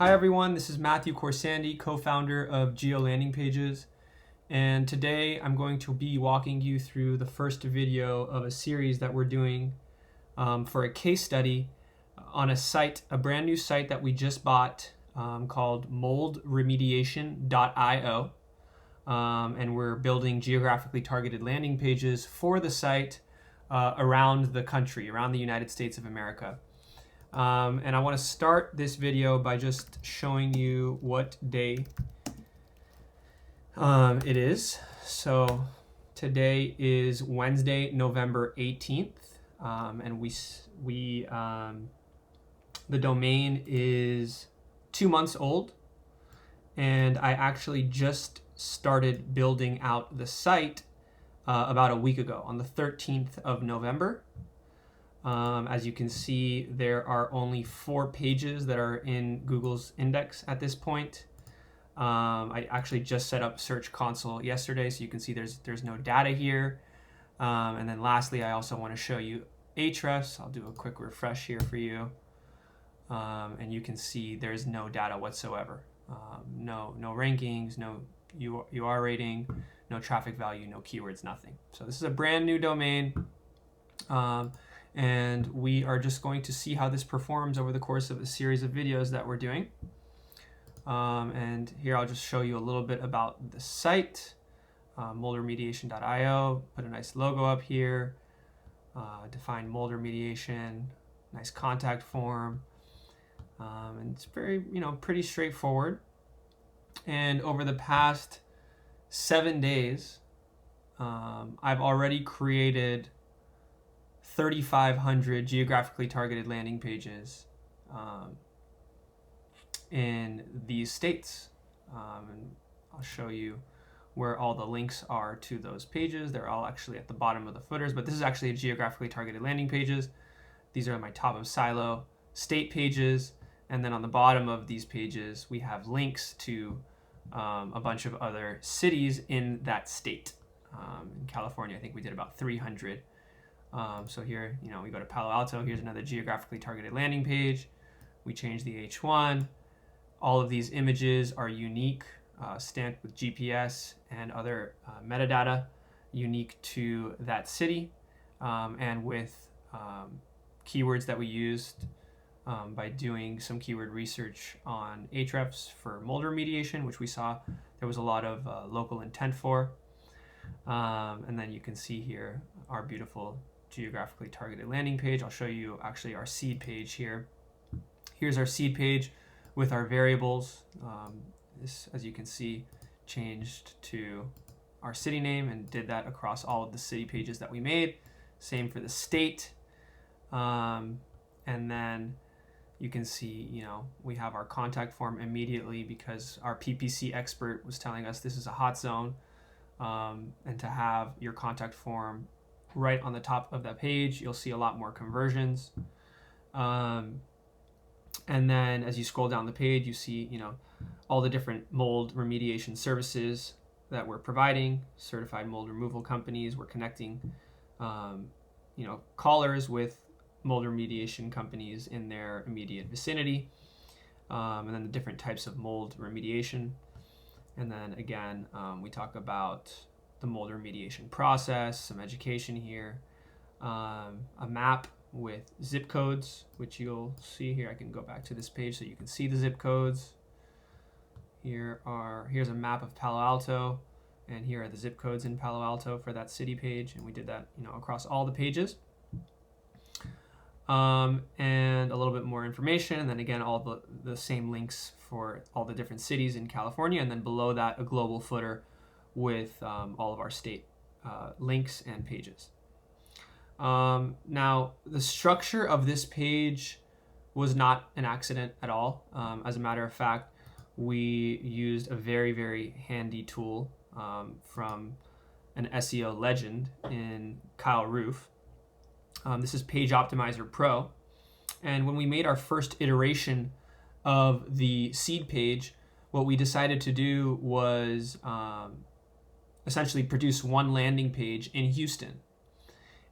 Hi everyone, this is Matthew Corsandi, co-founder of Geo Landing Pages, and today I'm going to be walking you through the first video of a series that we're doing for a case study on a site, a brand new site that we just bought called moldremediation.io, and we're building geographically targeted landing pages for the site around the country, around the United States of America. And I want to start this video by just showing you what day it is. So today is Wednesday, November 18th, and the domain is 2 months old, and I actually just started building out the site about a week ago on the 13th of November. As you can see, there are only 4 pages that are in Google's index at this point. I actually just set up Search Console yesterday, so you can see there's no data here. And then lastly, I also want to show you Ahrefs. I'll do a quick refresh here for you. And you can see there's no data whatsoever. No rankings, no UR rating, no traffic value, no keywords, nothing. So this is a brand new domain. And we are just going to see how this performs over the course of a series of videos that we're doing. And here I'll just show you a little bit about the site, moldremediation.io, put a nice logo up here, define Mold Remediation, nice contact form, and it's very, pretty straightforward. And over the past 7 days, I've already created 3,500 geographically targeted landing pages in these states. And I'll show you where all the links are to those pages. They're all actually at the bottom of the footers, but this is actually a geographically targeted landing pages. These are my top of silo state pages. And then on the bottom of these pages, we have links to a bunch of other cities in that state. In California, I think we did about 300. So here, we go to Palo Alto. Here's another geographically targeted landing page. We change the H1. All of these images are unique, stamped with GPS and other metadata unique to that city, and with keywords that we used by doing some keyword research on Ahrefs for mold remediation, which we saw there was a lot of local intent for. And then you can see here our beautiful geographically targeted landing page. I'll show you actually our seed page here. Here's our seed page with our variables. This, as you can see, changed to our city name and did that across all of the city pages that we made. Same for the state. And then you can see, we have our contact form immediately because our PPC expert was telling us this is a hot zone. And to have your contact form right on the top of that page, you'll see a lot more conversions. And then as you scroll down the page, you see, all the different mold remediation services that we're providing, certified mold removal companies. We're connecting, callers with mold remediation companies in their immediate vicinity. And then the different types of mold remediation. And then again, we talk about the mold remediation process, some education here, a map with zip codes, which you'll see here. I can go back to this page so you can see the zip codes. Here's a map of Palo Alto, and here are the zip codes in Palo Alto for that city page, and we did that, across all the pages. And a little bit more information, and then again all the same links for all the different cities in California, and then below that a global footer with all of our state links and pages. Now, the structure of this page was not an accident at all. As a matter of fact, we used a very, very handy tool from an SEO legend in Kyle Roof. This is Page Optimizer Pro. And when we made our first iteration of the seed page, what we decided to do was essentially produce one landing page in Houston.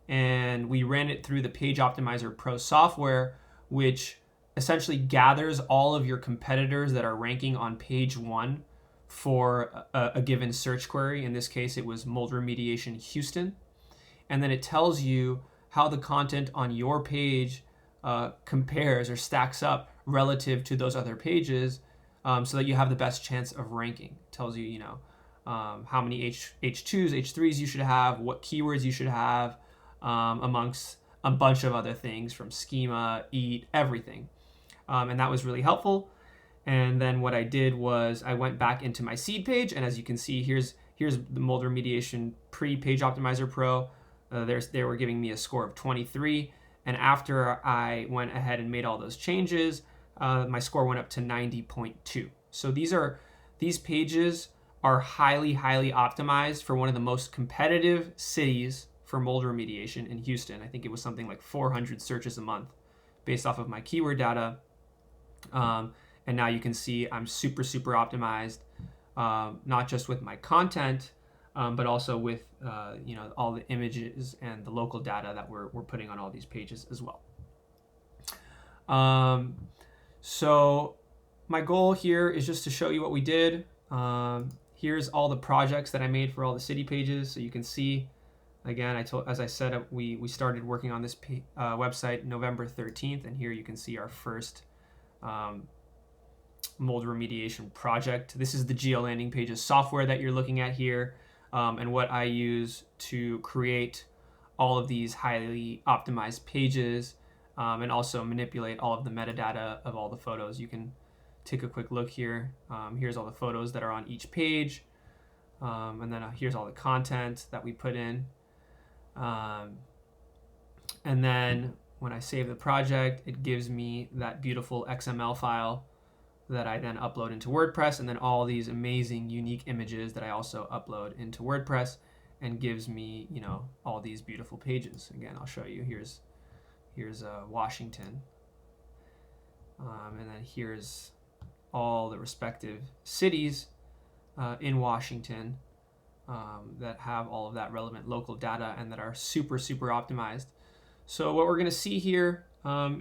And we ran it through the Page Optimizer Pro software, which essentially gathers all of your competitors that are ranking on page 1 for a given search query. In this case, it was mold remediation Houston. And then it tells you how the content on your page compares or stacks up relative to those other pages, so that you have the best chance of ranking. It tells you, how many H2s, H3s you should have, what keywords you should have, amongst a bunch of other things from schema, EAT, everything. And that was really helpful. And then what I did was I went back into my seed page, and as you can see, here's the Mold Remediation Pre-Page Optimizer Pro. They were giving me a score of 23, and after I went ahead and made all those changes, my score went up to 90.2. So these pages are highly optimized for one of the most competitive cities for mold remediation in Houston. I think it was something like 400 searches a month based off of my keyword data. And now you can see I'm super optimized, not just with my content, but also with all the images and the local data that we're putting on all these pages as well. So my goal here is just to show you what we did. Here's all the projects that I made for all the city pages, so you can see. Again, as I said, we started working on this website November 13th, and here you can see our first mold remediation project. This is the GeoLanding Pages software that you're looking at here, and what I use to create all of these highly optimized pages, and also manipulate all of the metadata of all the photos. You can take a quick look here. Here's all the photos that are on each page, and then here's all the content that we put in. And then when I save the project, it gives me that beautiful XML file that I then upload into WordPress, and then all these amazing unique images that I also upload into WordPress, and gives me, all these beautiful pages. Again, I'll show you. Here's Washington, and then here's all the respective cities in Washington that have all of that relevant local data and that are super optimized. So what we're going to see here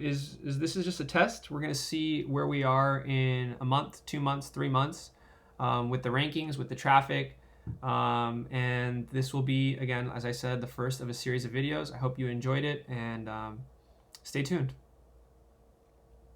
is this is just a test. We're going to see where we are in a month, 2 months, 3 months, with the rankings, with the traffic. And this will be, again, as I said, the first of a series of videos. I hope you enjoyed it, and stay tuned.